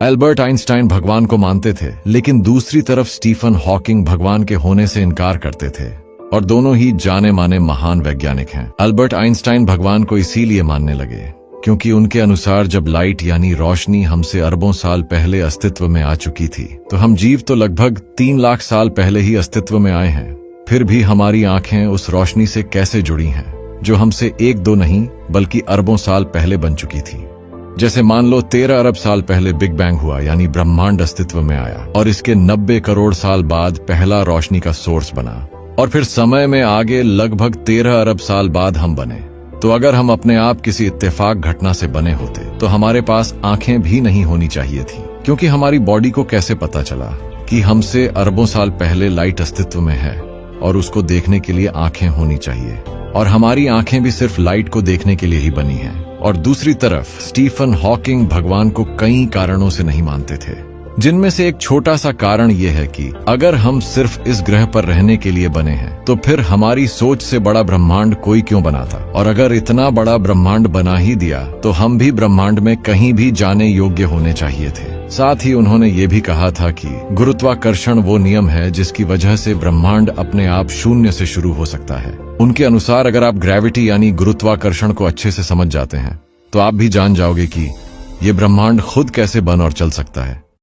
Albert Einstein भगवान को मानते थे, लेकिन दूसरी तरफ स्टीफन हॉकिंग भगवान के होने से इनकार करते थे, और दोनों ही जाने माने महान वैज्ञानिक हैं। एल्बर्ट आइंस्टाइन भगवान को इसीलिए मानने लगे क्योंकि उनके अनुसार जब लाइट यानी रोशनी हमसे अरबों साल पहले अस्तित्व में आ चुकी थी, तो हम जीव तो लगभग 3 लाख साल पहले ही अस्तित्व में आए हैं। फिर भी हमारी आंखें उस रोशनी से कैसे जुड़ी हैं जो हमसे 1-2 नहीं बल्कि अरबों साल पहले बन चुकी थी। जैसे मान लो 13 अरब साल पहले बिग बैंग हुआ, यानी ब्रह्मांड अस्तित्व में आया, और इसके 90 करोड़ साल बाद पहला रोशनी का सोर्स बना, और फिर समय में आगे लगभग 13 अरब साल बाद हम बने। तो अगर हम अपने आप किसी इत्तेफाक घटना से बने होते तो हमारे पास आंखें भी नहीं होनी चाहिए थी, क्योंकि हमारी बॉडी को कैसे पता चला कि हमसे अरबों साल पहले लाइट अस्तित्व में है, और उसको देखने के लिए आंखें होनी चाहिए, और हमारी आंखें भी सिर्फ लाइट को देखने के लिए ही बनी हैं। और दूसरी तरफ स्टीफन हॉकिंग भगवान को कई कारणों से नहीं मानते थे, जिनमें से एक छोटा सा कारण यह है कि अगर हम सिर्फ इस ग्रह पर रहने के लिए बने हैं तो फिर हमारी सोच से बड़ा ब्रह्मांड कोई क्यों बनाता, और अगर इतना बड़ा ब्रह्मांड बना ही दिया तो हम भी ब्रह्मांड में कहीं भी जाने योग्य होने चाहिए थे। साथ ही उन्होंने ये भी कहा था कि गुरुत्वाकर्षण वो नियम है जिसकी वजह से ब्रह्मांड अपने आप शून्य से शुरू हो सकता है। उनके अनुसार अगर आप ग्रेविटी यानी गुरुत्वाकर्षण को अच्छे से समझ जाते हैं तो आप भी जान जाओगे कि ये ब्रह्मांड खुद कैसे बन और चल सकता है।